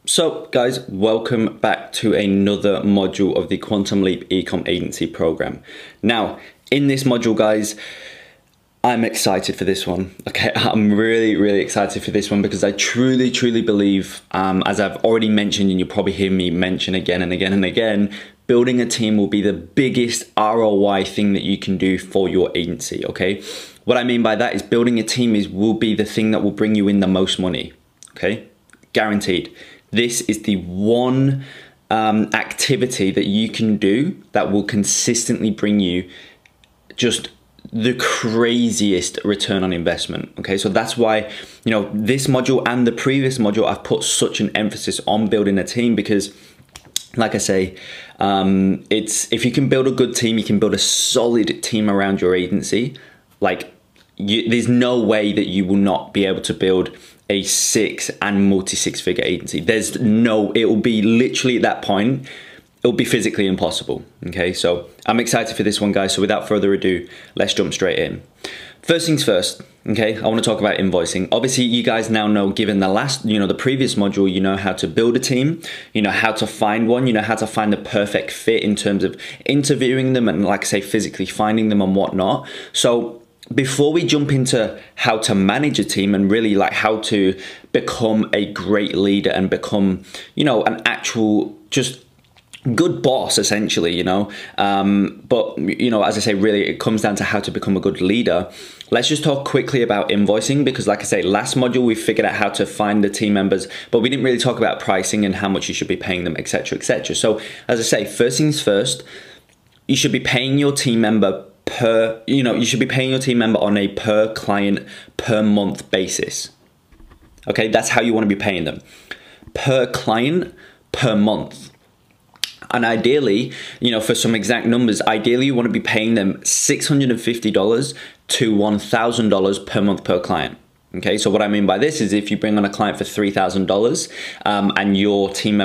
So guys, welcome back to another module of the Quantum Leap Ecomm Agency program. Now, in this module, guys, I'm excited for this one. Okay, I'm really excited for this one because I truly believe, as I've already mentioned, and you'll probably hear me mention again and again and again, building a team will be the biggest ROI thing that you can do for your agency, okay? What I mean by that is building a team will be the thing that will bring you in the most money, okay? Guaranteed. This is the one activity that you can do that will consistently bring you just the craziest return on investment. Okay, so that's why, you know, this module and the previous module, I've put such an emphasis on building a team because, like I say, if you can build a good team, you can build a solid team around your agency. Like, there's no way that you will not be able to build a multi-six-figure agency. It will be literally at that point, it'll be physically impossible. Okay, so I'm excited for this one, guys. So without further ado, let's jump straight in. First things first, okay, I want to talk about invoicing. Obviously, you guys now know, given the previous module, you know how to build a team, you know how to find one, you know how to find the perfect fit in terms of interviewing them and, like I say, physically finding them and whatnot. So before we jump into how to manage a team and really like how to become a great leader and become, you know, an actual just good boss, essentially, you know, but, you know, as I say, really it comes down to how to become a good leader. Let's just talk quickly about invoicing because, like I say, last module we figured out how to find the team members, but we didn't really talk about pricing and how much you should be paying them, etc., etc. So as I say, first things first, you should be paying your team member you should be paying your team member on a per client per month basis. Okay, that's how you want to be paying them. Per client per month. And ideally, you know, for some exact numbers, ideally you want to be paying them $650 to $1,000 per month per client. Okay, so what I mean by this is if you bring on a client for $3,000 and your team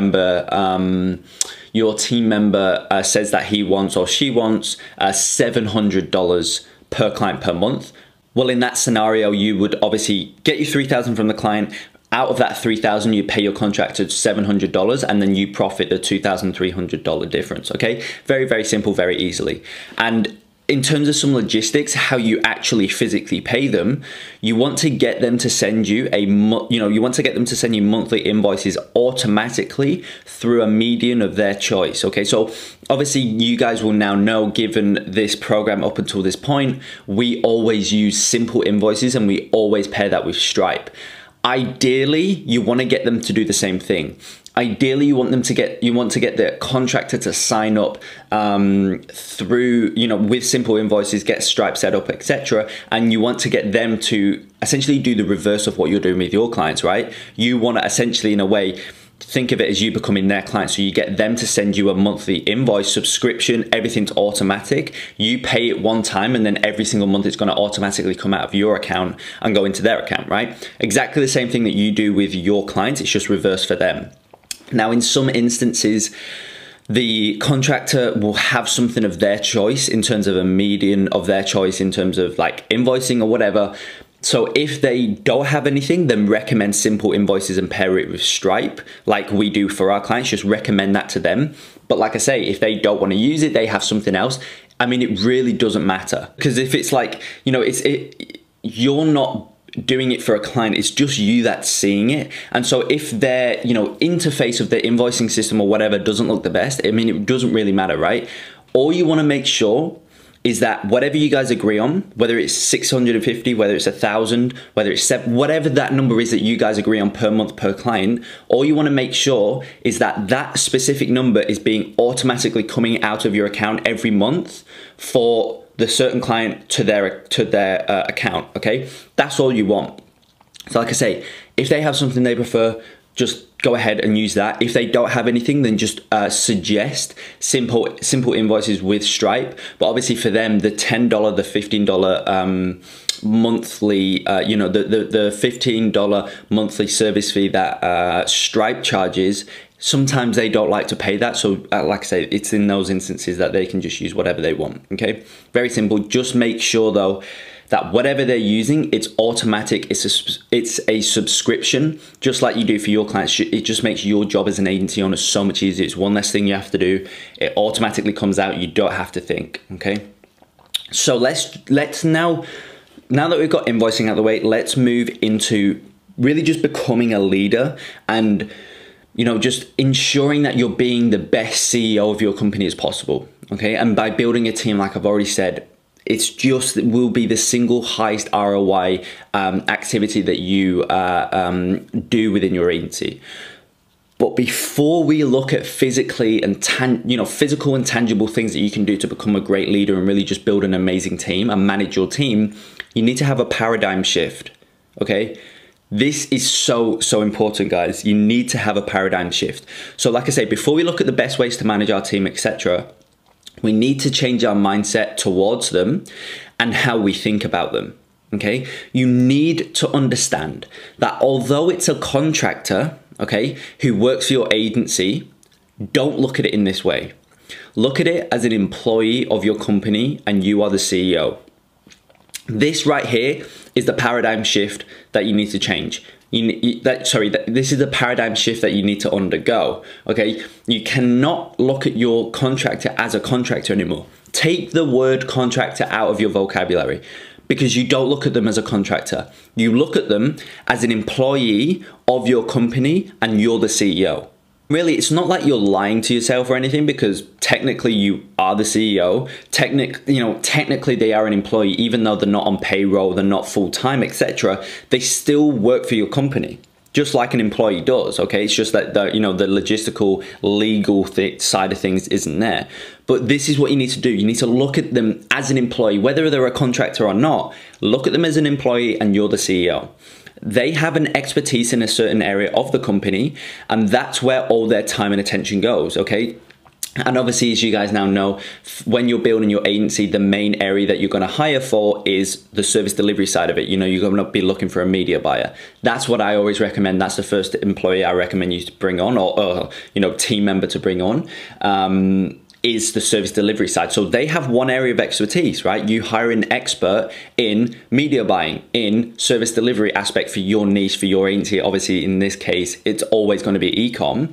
member says that he wants or she wants $700 per client per month, well, in that scenario, you would obviously get your $3,000 from the client. Out of that $3,000, you pay your contractor $700 and then you profit the $2,300 difference, okay? Very simple, very easily. And in terms of some logistics, how you actually physically pay them, you want to get them to send you monthly invoices automatically through a medium of their choice. Okay, so obviously you guys will now know, given this program up until this point, we always use simple invoices and we always pair that with Stripe. Ideally, you want to get them to do the same thing. Ideally, you want to get the contractor to sign up through, you know, with simple invoices, get Stripe set up, etc. And you want to get them to essentially do the reverse of what you're doing with your clients, right? You want to essentially, in a way, think of it as you becoming their client. So you get them to send you a monthly invoice, subscription, everything's automatic. You pay it one time and then every single month it's going to automatically come out of your account and go into their account, right? Exactly the same thing that you do with your clients, it's just reversed for them. Now, in some instances, the contractor will have something of their choice in terms of a median of their choice in terms of like invoicing or whatever. So if they don't have anything, then recommend simple invoices and pair it with Stripe like we do for our clients. Just recommend that to them. But like I say, if they don't want to use it, they have something else. I mean, it really doesn't matter because if it's like, you know, you're not doing it for a client, it's just you that's seeing it. And so if their, you know, interface of their invoicing system or whatever doesn't look the best, I mean, it doesn't really matter, right? All you want to make sure is that whatever you guys agree on, whether it's 650, whether it's 1,000, whether it's whatever that number is that you guys agree on per month per client, all you want to make sure is that that specific number is being automatically coming out of your account every month for the certain client to their account. Okay, that's all you want. So like I say, if they have something they prefer, just go ahead and use that. If they don't have anything, then just suggest simple invoices with Stripe. But obviously for them, the $10, the $15 monthly, you know, the $15 monthly service fee that Stripe charges, sometimes they don't like to pay that. So like I say, it's in those instances that they can just use whatever they want. Okay, very simple. Just make sure though that whatever they're using, it's automatic. It's a subscription, just like you do for your clients. It just makes your job as an agency owner so much easier. It's one less thing you have to do. It automatically comes out. You don't have to think, okay? So let's now that we've got invoicing out of the way, let's move into really just becoming a leader and, you know, just ensuring that you're being the best CEO of your company as possible, okay? And by building a team, like I've already said, it will be the single highest ROI activity that you do within your agency. But before we look at physically and physical and tangible things that you can do to become a great leader and really just build an amazing team and manage your team, you need to have a paradigm shift, okay? This is so important, guys. You need to have a paradigm shift. So like I say, before we look at the best ways to manage our team, etc., we need to change our mindset towards them and how we think about them, okay? You need to understand that although it's a contractor, okay, who works for your agency, don't look at it in this way. Look at it as an employee of your company and you are the CEO. This right here is the paradigm shift that you need to change. This is the paradigm shift that you need to undergo, okay? You cannot look at your contractor as a contractor anymore. Take the word contractor out of your vocabulary because you don't look at them as a contractor. You look at them as an employee of your company and you're the CEO. Really, it's not like you're lying to yourself or anything because technically you are the CEO. Technically they are an employee, even though they're not on payroll, they're not full-time, etc. They still work for your company, just like an employee does, okay? It's just that the logistical, legal side of things isn't there. But this is what you need to do. You need to look at them as an employee, whether they're a contractor or not. Look at them as an employee and you're the CEO. They have an expertise in a certain area of the company, and that's where all their time and attention goes, okay? And obviously, as you guys now know, when you're building your agency, the main area that you're going to hire for is the service delivery side of it. You know, you're going to be looking for a media buyer. That's what I always recommend. That's the first employee I recommend you to bring on, or team member to bring on. Is the service delivery side. So they have one area of expertise, right? You hire an expert in media buying, in service delivery aspect for your niche, for your agency. Obviously, in this case, it's always going to be e-com.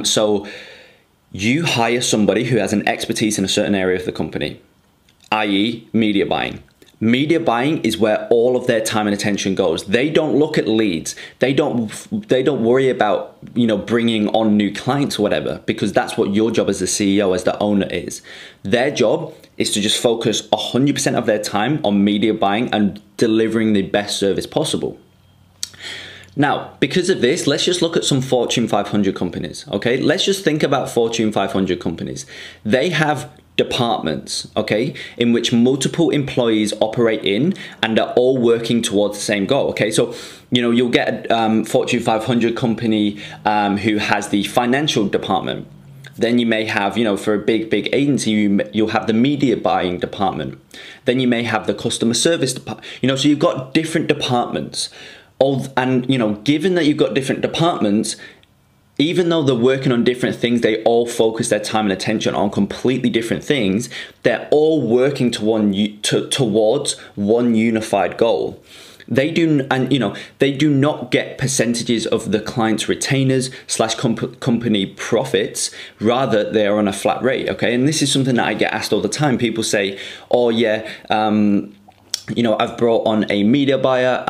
So you hire somebody who has an expertise in a certain area of the company, i.e. media buying. Media buying is where all of their time and attention goes. They don't look at leads. They don't worry about, bringing on new clients or whatever, because that's what your job as the CEO, as the owner is. Their job is to just focus 100% of their time on media buying and delivering the best service possible. Now, because of this, let's just look at some Fortune 500 companies, okay? Let's just think about Fortune 500 companies. They have departments, okay, in which multiple employees operate in and are all working towards the same goal, okay? So, you'll get a Fortune 500 company who has the financial department. Then you may have, for a big agency, you'll have the media buying department. Then you may have the customer service department, so you've got different departments. And, given that you've got different departments, even though they're working on different things, they all focus their time and attention on completely different things. They're all working towards one unified goal. They do not get percentages of the client's retainers / company profits. Rather, they are on a flat rate. Okay, and this is something that I get asked all the time. People say, "Oh yeah." I've brought on a media buyer.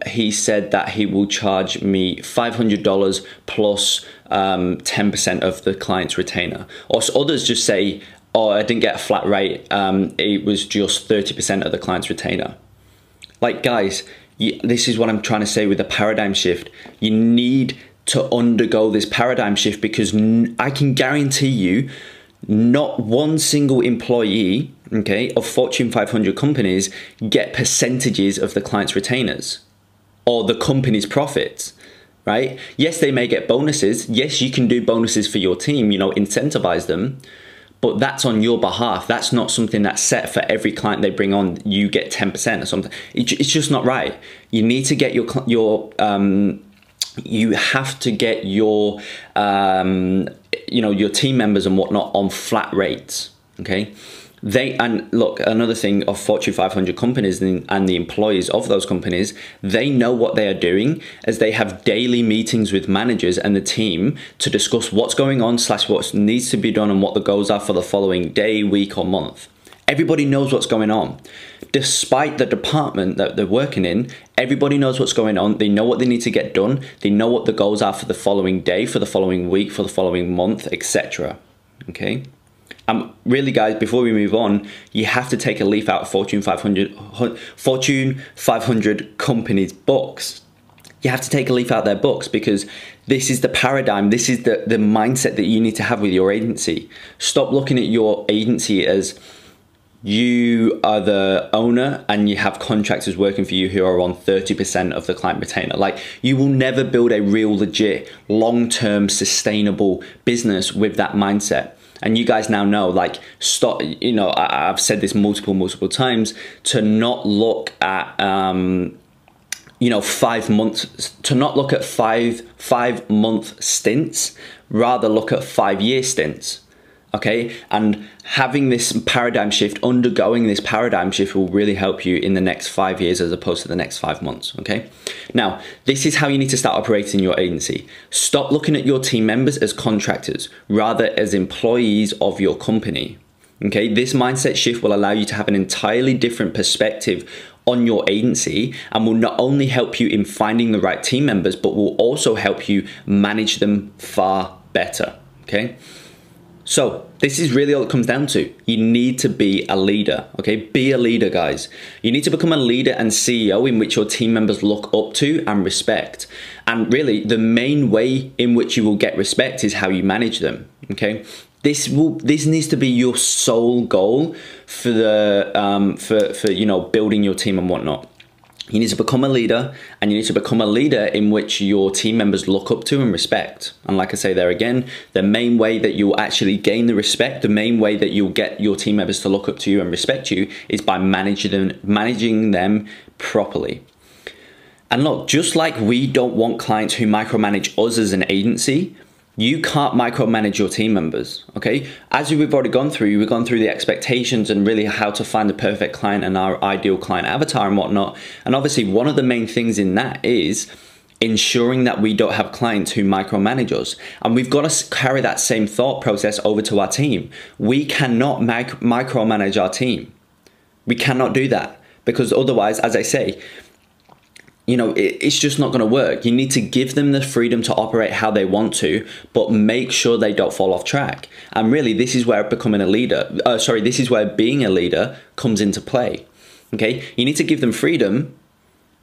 He said that he will charge me $500 plus 10% of the client's retainer. Or others just say, oh, I didn't get a flat rate. It was just 30% of the client's retainer. Like, guys, this is what I'm trying to say with the paradigm shift. You need to undergo this paradigm shift because I can guarantee you not one single employee, okay, of Fortune 500 companies get percentages of the client's retainers or the company's profits, right? Yes, they may get bonuses. Yes, you can do bonuses for your team, incentivize them, but that's on your behalf. That's not something that's set for every client they bring on. You get 10% or something. It's just not right. You need to get you have to get your team members and whatnot on flat rates, okay? And look, another thing of Fortune 500 companies and the employees of those companies, they know what they are doing, as they have daily meetings with managers and the team to discuss what's going on / what needs to be done and what the goals are for the following day, week or month. Everybody knows what's going on. Despite the department that they're working in, everybody knows what's going on. They know what they need to get done. They know what the goals are for the following day, for the following week, for the following month, etc. Okay? Really, guys, before we move on, you have to take a leaf out of Fortune 500 companies' books. You have to take a leaf out their books, because this is the paradigm, this is the mindset that you need to have with your agency. Stop looking at your agency as you are the owner and you have contractors working for you who are on 30% of the client retainer. Like, you will never build a real, legit, long-term, sustainable business with that mindset. And you guys now know, like, stop, you know, I've said this multiple times, to not look at, you know, 5 months, to not look at five month stints, rather look at 5-year stints. Okay, and having this paradigm shift, undergoing this paradigm shift, will really help you in the next 5 years as opposed to the next 5 months. Okay, now this is how you need to start operating your agency. Stop looking at your team members as contractors, rather as employees of your company. Okay, this mindset shift will allow you to have an entirely different perspective on your agency, and will not only help you in finding the right team members, but will also help you manage them far better. Okay. So this is really all it comes down to. You need to be a leader, okay? Be a leader, guys. You need to become a leader and CEO in which your team members look up to and respect. And really, the main way in which you will get respect is how you manage them, okay? This needs to be your sole goal for the for you know, building your team and whatnot. You need to become a leader, and you need to become a leader in which your team members look up to and respect. And like I say there again, the main way that you'll actually gain the respect, the main way that you'll get your team members to look up to you and respect you, is by managing them properly. And look, just like we don't want clients who micromanage us as an agency, you can't micromanage your team members, okay? As we've already gone through, we've gone through the expectations and really how to find the perfect client and our ideal client avatar and whatnot. And obviously one of the main things in that is ensuring that we don't have clients who micromanage us. And we've got to carry that same thought process over to our team. We cannot micromanage our team. We cannot do that, because otherwise, as I say, you know, it's just not going to work. You need to give them the freedom to operate how they want to, but make sure they don't fall off track. And really, this is where becoming a leader, this is where being a leader comes into play. Okay, you need to give them freedom,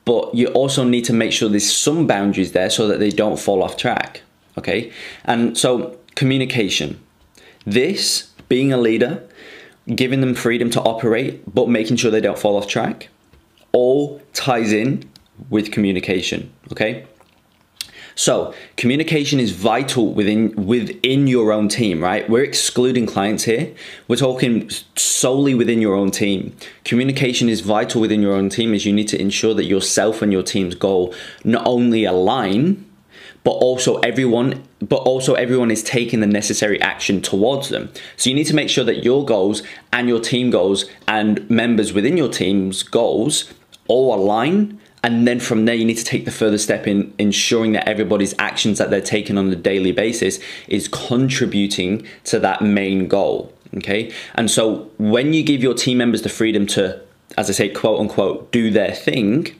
but you also need to make sure there's some boundaries there so that they don't fall off track. Okay, and so communication. This, being a leader, giving them freedom to operate, but making sure they don't fall off track, all ties in with communication. Okay, so communication is vital within your own team, right? We're excluding clients here. We're talking solely within your own team. Communication is vital within your own team, as you need to ensure that yourself and your team's goal not only align, but also everyone is taking the necessary action towards them. So you need to make sure that your goals and your team goals and members within your team's goals all align. And then from there, you need to take the further step in ensuring that everybody's actions that they're taking on a daily basis is contributing to that main goal, okay? And so when you give your team members the freedom to, as I say, quote unquote, do their thing,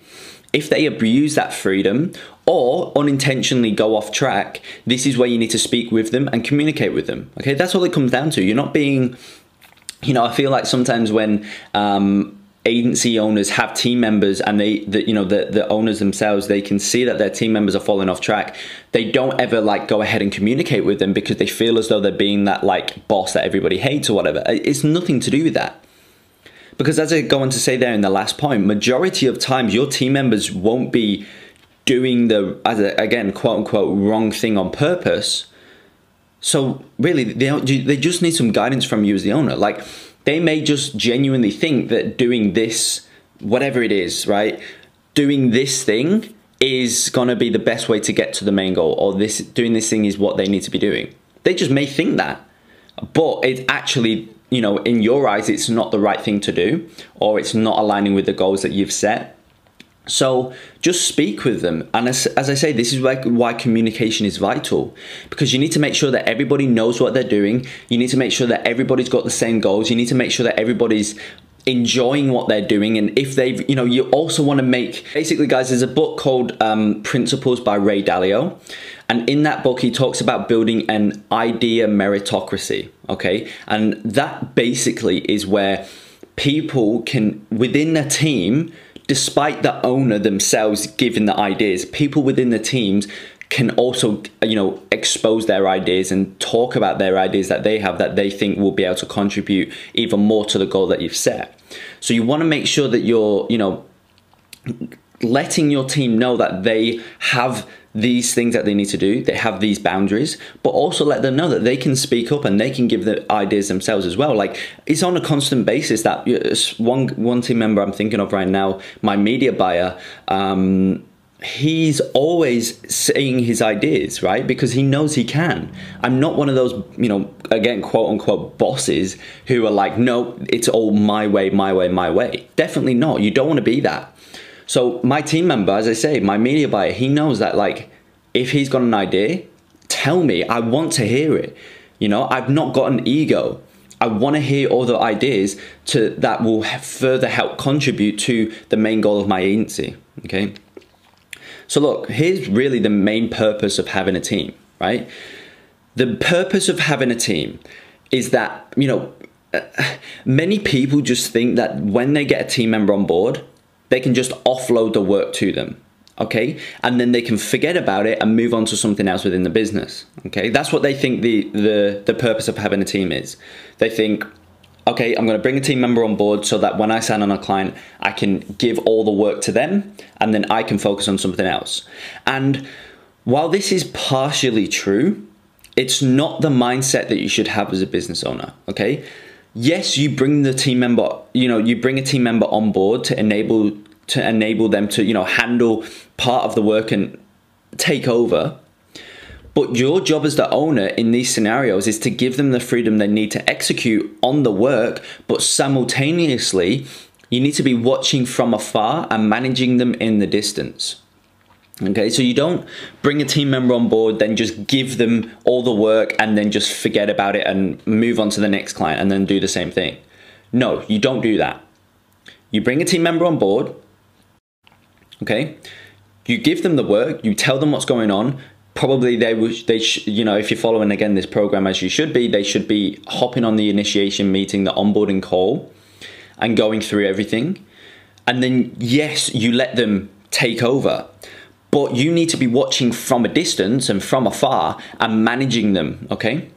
if they abuse that freedom or unintentionally go off track, this is where you need to speak with them and communicate with them, okay? That's all it comes down to. You're not being, you know, I feel like sometimes when, agency owners have team members and the owners themselves, they can see that their team members are falling off track. They don't ever like go ahead and communicate with them because they feel as though they're being that like boss that everybody hates or whatever. It's nothing to do with that. Because as I go on to say there in the last point, majority of times your team members won't be doing the, again, quote unquote, wrong thing on purpose. So really, they just need some guidance from you as the owner. Like, they may just genuinely think that doing this, whatever it is, right? Doing this thing is gonna be the best way to get to the main goal, or doing this thing is what they need to be doing. They just may think that, but it's actually you know, in your eyes, it's not the right thing to do, or it's not aligning with the goals that you've set. So just speak with them. And as I say, this is why communication is vital, because you need to make sure that everybody knows what they're doing. You need to make sure that everybody's got the same goals. You need to make sure that everybody's enjoying what they're doing. And if they've, you know, you also want to make, basically guys, there's a book called Principles by Ray Dalio. And in that book, he talks about building an idea meritocracy, okay? And that basically is where people can, within a team, despite the owner themselves giving the ideas, people within the teams can also, you know, expose their ideas and talk about their ideas that they have that they think will be able to contribute even more to the goal that you've set. So you want to make sure that you're, you know, letting your team know that they have these things that they need to do, they have these boundaries, but also let them know that they can speak up and they can give the ideas themselves as well. Like, it's on a constant basis that one team member I'm thinking of right now, my media buyer, he's always saying his ideas, right? Because he knows he can. I'm not one of those, you know, again, quote unquote bosses who are like, no, it's all my way, my way, my way. Definitely not. You don't want to be that. So my team member, as I say, my media buyer, he knows that, like, if he's got an idea, tell me. I want to hear it. You know, I've not got an ego. I want to hear other ideas that will further help contribute to the main goal of my agency, okay? So look, here's really the main purpose of having a team, right? The purpose of having a team is that, you know, many people just think that when they get a team member on board, they can just offload the work to them, okay? And then they can forget about it and move on to something else within the business, okay? That's what they think the purpose of having a team is. They think, okay, I'm gonna bring a team member on board so that when I sign on a client, I can give all the work to them and then I can focus on something else. And while this is partially true, it's not the mindset that you should have as a business owner, okay? Yes, you bring the team member, you know, you bring a team member on board to enable them to, you know, handle part of the work and take over. But your job as the owner in these scenarios is to give them the freedom they need to execute on the work, but simultaneously, you need to be watching from afar and managing them in the distance. Okay, so you don't bring a team member on board, then just give them all the work and then just forget about it and move on to the next client and then do the same thing. No, you don't do that. You bring a team member on board, okay? You give them the work, you tell them what's going on. Probably you know, if you're following again this program as you should be, they should be hopping on the initiation meeting, the onboarding call, and going through everything. And then yes, you let them take over. But you need to be watching from a distance and from afar and managing them, okay?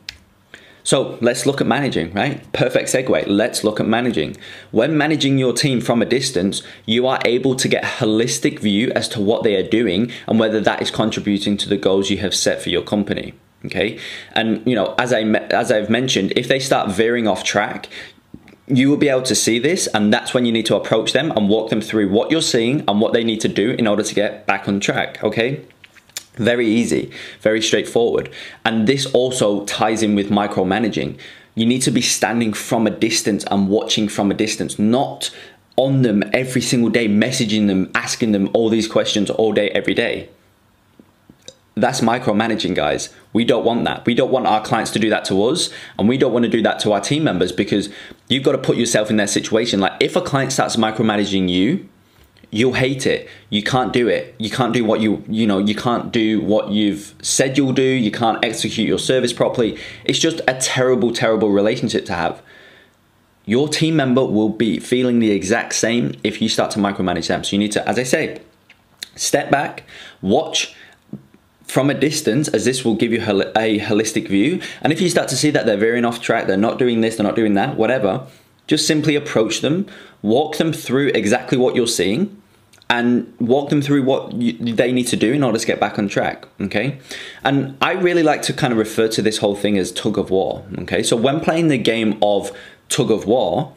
So let's look at managing, right? Perfect segue. Let's look at managing. When managing your team from a distance, you are able to get a holistic view as to what they are doing and whether that is contributing to the goals you have set for your company, okay? And, you know, as I've mentioned, if they start veering off track, you will be able to see this, and that's when you need to approach them and walk them through what you're seeing and what they need to do in order to get back on track, okay? Very easy, very straightforward. And this also ties in with micromanaging. You need to be standing from a distance and watching from a distance, not on them every single day, messaging them, asking them all these questions all day, every day. That's micromanaging, guys. We don't want that. We don't want our clients to do that to us, and we don't want to do that to our team members, because you've got to put yourself in their situation. Like, if a client starts micromanaging you, you'll hate it. You can't do it. You can't do what you can't do what you've said you'll do. You can't execute your service properly. It's just a terrible, terrible relationship to have. Your team member will be feeling the exact same if you start to micromanage them. So you need to, as I say, step back, watch from a distance, as this will give you a holistic view. And if you start to see that they're veering off track, they're not doing this, they're not doing that, whatever, just simply approach them, walk them through exactly what you're seeing, and walk them through what they need to do in order to get back on track, okay? And I really like to kind of refer to this whole thing as tug of war, okay? So when playing the game of tug of war,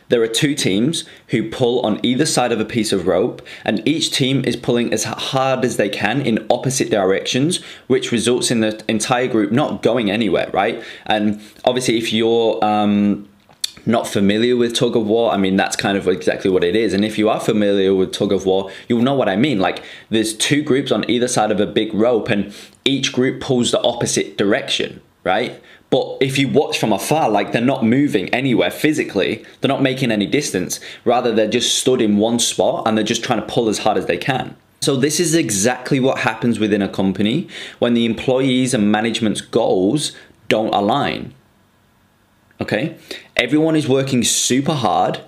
there are two teams who pull on either side of a piece of rope, and each team is pulling as hard as they can in opposite directions, which results in the entire group not going anywhere, right? And obviously if you're not familiar with tug of war, I mean, that's kind of exactly what it is. And if you are familiar with tug of war, you'll know what I mean. Like, there's two groups on either side of a big rope, and each group pulls the opposite direction, right? But if you watch from afar, like, they're not moving anywhere physically, they're not making any distance, rather they're just stood in one spot and they're just trying to pull as hard as they can. So this is exactly what happens within a company when the employees and management's goals don't align. Okay, everyone is working super hard,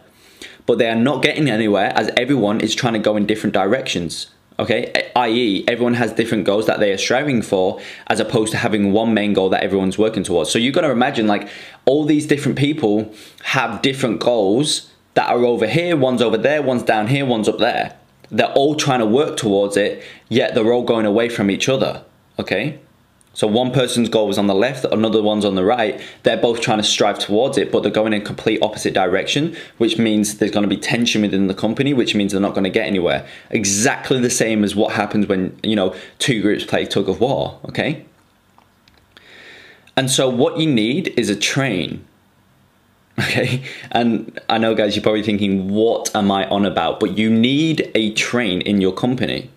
but they are not getting anywhere as everyone is trying to go in different directions. Okay, i.e. everyone has different goals that they are striving for, as opposed to having one main goal that everyone's working towards. So you've got to imagine, like, all these different people have different goals that are over here, one's over there, one's down here, one's up there. They're all trying to work towards it, yet they're all going away from each other, okay? So one person's goal is on the left, another one's on the right. They're both trying to strive towards it, but they're going in complete opposite direction, which means there's going to be tension within the company, which means they're not going to get anywhere. Exactly the same as what happens when, you know, two groups play tug of war, okay? And so what you need is a train, okay? And I know, guys, you're probably thinking, what am I on about? But you need a train in your company.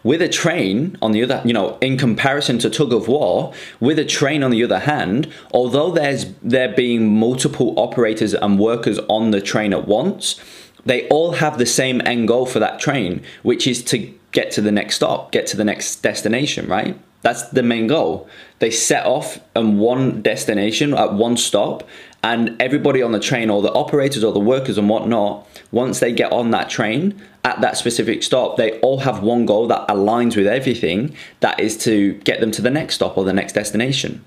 With a train, on the other, you know, in comparison to tug of war, with a train on the other hand, although there being multiple operators and workers on the train at once, they all have the same end goal for that train, which is to get to the next stop, get to the next destination, right? That's the main goal. They set off in one destination at one stop, and everybody on the train, all the operators, all the workers and whatnot, once they get on that train at that specific stop, they all have one goal that aligns with everything, that is to get them to the next stop or the next destination.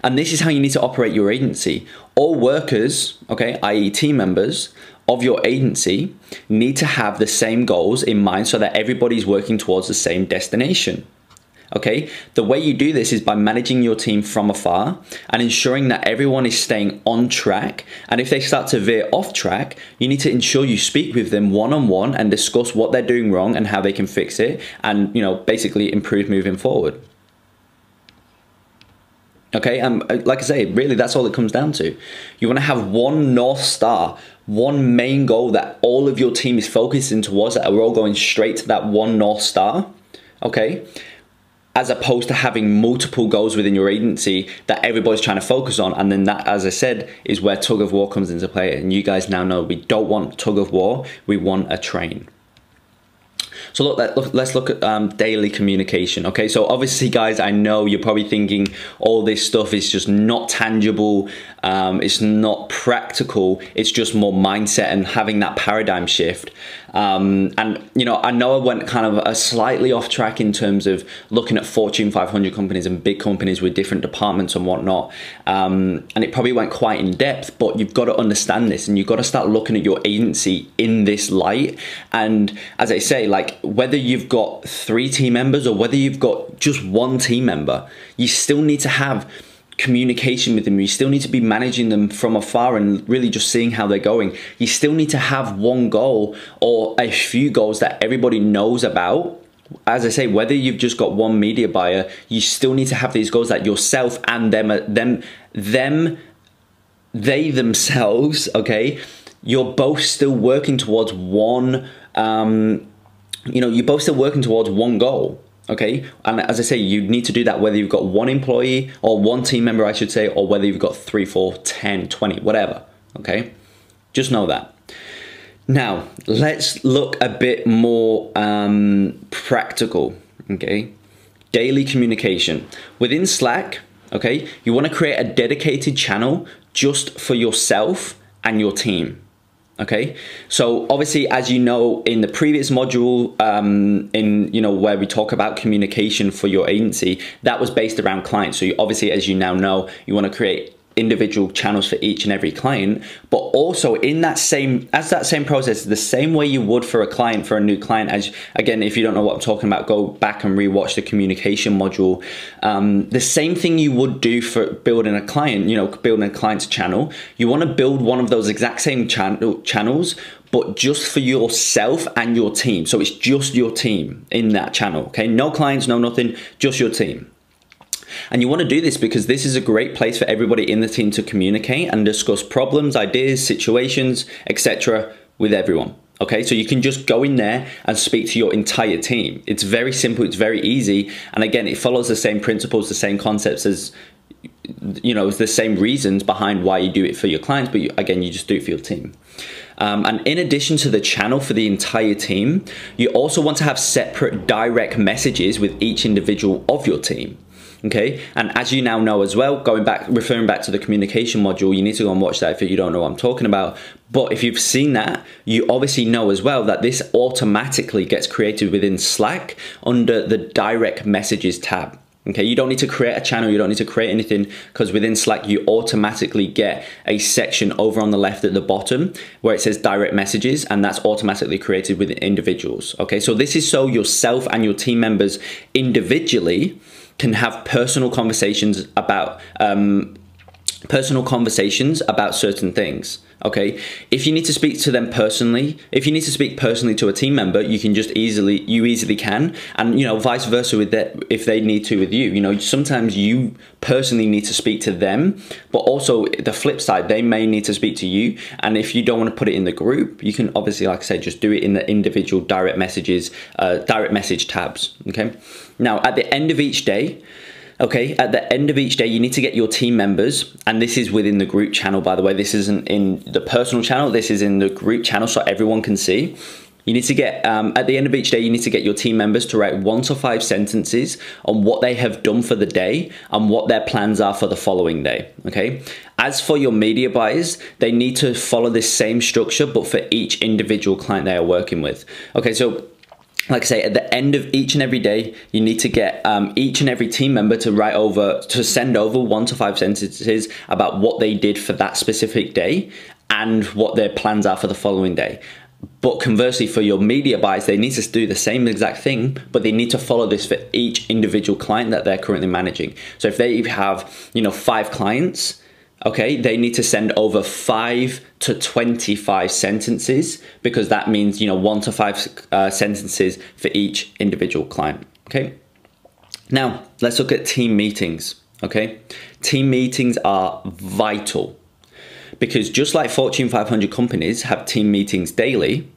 And this is how you need to operate your agency. All workers, okay, i.e. team members of your agency, need to have the same goals in mind so that everybody's working towards the same destination. Okay, the way you do this is by managing your team from afar and ensuring that everyone is staying on track. And if they start to veer off track, you need to ensure you speak with them one-on-one and discuss what they're doing wrong and how they can fix it, and, you know, basically improve moving forward. Okay, like I say, really that's all it comes down to. You want to have one North Star, one main goal that all of your team is focusing towards, that we're all going straight to that one North Star, okay? As opposed to having multiple goals within your agency that everybody's trying to focus on. And then that, as I said, is where tug of war comes into play. And you guys now know we don't want tug of war, we want a train. So let's look at daily communication, okay? So obviously, guys, I know you're probably thinking all this stuff is just not tangible, it's not practical, it's just more mindset and having that paradigm shift. And, you know, I went kind of a slightly off track in terms of looking at Fortune 500 companies and big companies with different departments and whatnot. And it probably went quite in depth, but you've got to understand this and you've got to start looking at your agency in this light. And as I say, like, whether you've got 3 team members or whether you've got just 1 team member, you still need to have communication with them. You still need to be managing them from afar and really just seeing how they're going. You still need to have one goal or a few goals that everybody knows about. As I say, whether you've just got one media buyer, you still need to have these goals that yourself and they themselves, okay, you're both still working towards one, you know, you're both still working towards one goal. Okay, and as I say, you need to do that whether you've got 1 employee or 1 team member, I should say, or whether you've got 3, 4, 10, 20, whatever. Okay, just know that. Now, let's look a bit more practical. Okay, daily communication within Slack. Okay, you want to create a dedicated channel just for yourself and your team. Okay, so obviously, as you know, in the previous module, where we talk about communication for your agency, that was based around clients. So you, obviously, as you now know, you want to create individual channels for each and every client, but also in that same process, the same way you would for a client, for a new client. As again, if you don't know what I'm talking about, go back and rewatch the communication module. The same thing you would do for building a client, building a client's channel. You want to build one of those exact same channels, but just for yourself and your team. So it's just your team in that channel. Okay, no clients, no nothing, just your team. And you want to do this because this is a great place for everybody in the team to communicate and discuss problems, ideas, situations, etc. with everyone. Okay, so you can just go in there and speak to your entire team. It's very simple, it's very easy. And again, it follows the same principles, the same concepts as, you know, the same reasons behind why you do it for your clients, but again, you just do it for your team. And in addition to the channel for the entire team, you also want to have separate direct messages with each individual of your team. Okay, and as you now know as well, referring back to the communication module, you need to go and watch that if you don't know what I'm talking about. But if you've seen that, you obviously know as well that this automatically gets created within Slack under the direct messages tab. Okay, you don't need to create a channel, you don't need to create anything, because within Slack you automatically get a section over on the left at the bottom where it says direct messages, and that's automatically created with individuals. Okay, so this is so yourself and your team members individually can have personal conversations about certain things. Okay, if you need to speak to them personally, if you need to speak personally to a team member, you can just easily can, and you know, vice versa with that, if they need to with you. You know, sometimes you personally need to speak to them, but also the flip side, they may need to speak to you. And if you don't want to put it in the group, you can obviously, like I said, just do it in the individual direct message tabs. Okay, now at the end of each day, you need to get your team members, and this is within the group channel, by the way. This isn't in the personal channel, this is in the group channel so everyone can see. You need to get, at the end of each day, you need to get your team members to write 1 to 5 sentences on what they have done for the day and what their plans are for the following day, okay? As for your media buyers, they need to follow this same structure, but for each individual client they are working with. Okay, so like I say, at the end of each and every day, you need to get each and every team member to send over 1 to 5 sentences about what they did for that specific day and what their plans are for the following day. But conversely, for your media buys, they need to do the same exact thing, but they need to follow this for each individual client that they're currently managing. So if they have, you know, 5 clients, okay, they need to send over 5 to 25 sentences, because that means, you know, 1 to 5 sentences for each individual client. Okay, now let's look at team meetings. Okay, team meetings are vital, because just like Fortune 500 companies have team meetings daily,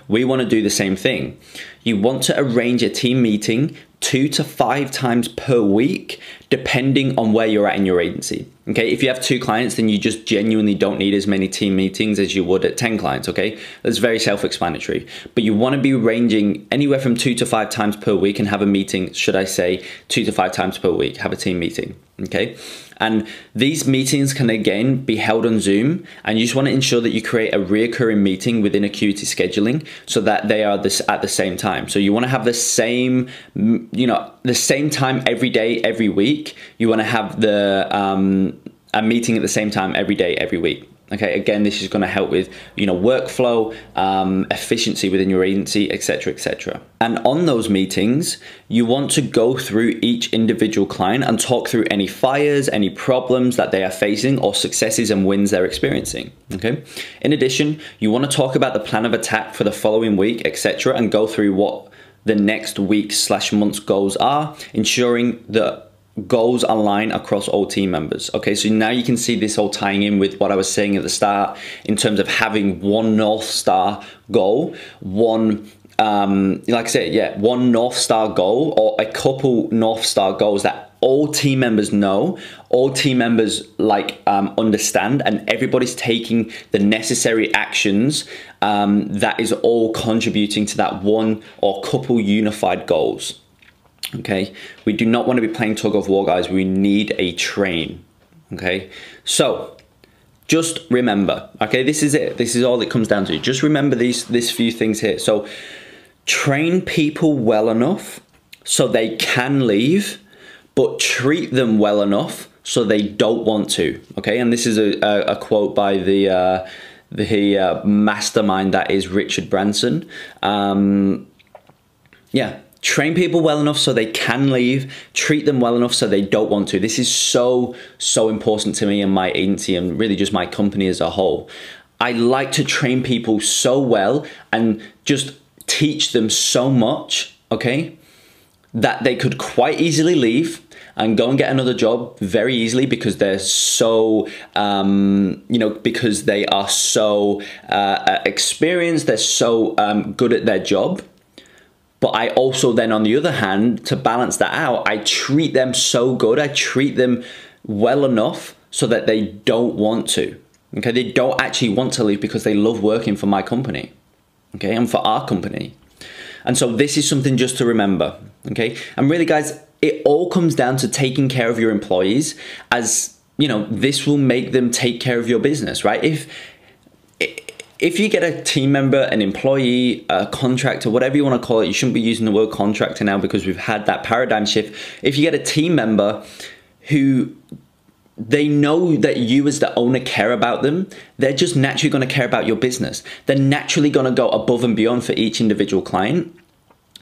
we want to do the same thing. You want to arrange a team meeting 2 to 5 times per week, depending on where you're at in your agency. Okay, if you have 2 clients, then you just genuinely don't need as many team meetings as you would at 10 clients, okay? That's very self-explanatory. But you want to be ranging anywhere from 2 to 5 times per week and have a meeting, should I say, 2 to 5 times per week, have a team meeting, okay? And these meetings can again be held on Zoom, and you just want to ensure that you create a reoccurring meeting within Acuity scheduling so that they are at the same time. So you want to have the same, you know, the same time every day, every week. You want to have a meeting at the same time every day, every week. Okay, again, this is going to help with, you know, workflow, efficiency within your agency, etc., etc. And on those meetings, you want to go through each individual client and talk through any fires, any problems that they are facing, or successes and wins they're experiencing. Okay. In addition, you want to talk about the plan of attack for the following week, etc., and go through what the next week/month's goals are, ensuring that goals align across all team members. Okay, so now you can see this all tying in with what I was saying at the start in terms of having one North Star goal, one like I said, yeah, one North Star goal or a couple North Star goals that all team members know, all team members understand, and everybody's taking the necessary actions that is all contributing to that one or couple unified goals. Okay, we do not want to be playing tug of war, guys. We need a train. Okay, so just remember, okay, this is it. This is all it comes down to. Just remember this few things here. So train people well enough so they can leave, but treat them well enough so they don't want to. Okay, and this is a quote by the mastermind that is Richard Branson. Yeah. Train people well enough so they can leave, treat them well enough so they don't want to. This is so important to me and my agency and really just my company as a whole. I like to train people so well and just teach them so much, okay, that they could quite easily leave. and go and get another job very easily because they're so, because they are so experienced, they're so good at their job. But I also then, on the other hand, to balance that out, I treat them so good, I treat them well enough so that they don't want to. Okay, they don't actually want to leave because they love working for my company, okay, and for our company. And so this is something just to remember, okay? And really, guys, it all comes down to taking care of your employees, as, you know, this will make them take care of your business, right? If you get a team member, an employee, a contractor, whatever you want to call it, you shouldn't be using the word contractor now because we've had that paradigm shift. If you get a team member who they know that you as the owner care about them, they're just naturally going to care about your business. They're naturally going to go above and beyond for each individual client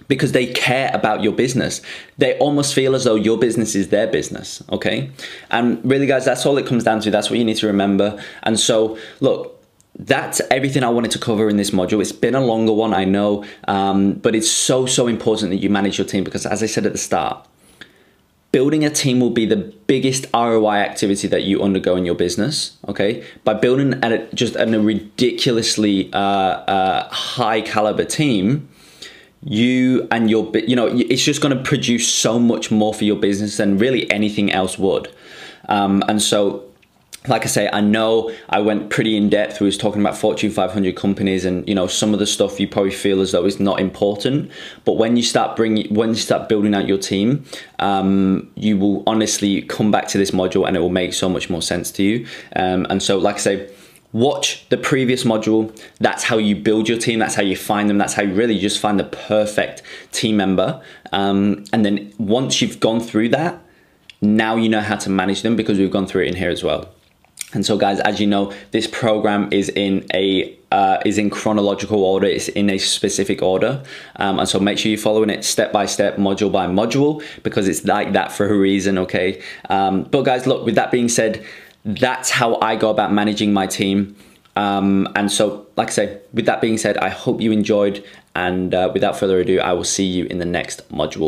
because they care about your business. They almost feel as though your business is their business, okay? And really, guys, that's all it comes down to. That's what you need to remember. And so, look, that's everything I wanted to cover in this module. It's been a longer one, I know, but it's so, so important that you manage your team because, as I said at the start, building a team will be the biggest ROI activity that you undergo in your business, okay? By building just a ridiculously high caliber team, it's just gonna produce so much more for your business than really anything else would. And so, like I say, I know I went pretty in depth. We was talking about Fortune 500 companies, and some of the stuff you probably feel as though is not important. But when you start building out your team, you will honestly come back to this module, and it will make so much more sense to you. And so, like I say, watch the previous module. That's how you build your team. That's how you find them. That's how you really just find the perfect team member. And then once you've gone through that, now you know how to manage them because we've gone through it in here as well. And so, guys, as you know, this program is in chronological order. It's in a specific order. And so make sure you're following it step by step, module by module, because it's like that for a reason, okay? But guys, look, with that being said, that's how I go about managing my team. And so, like I say, with that being said, I hope you enjoyed. And without further ado, I will see you in the next module.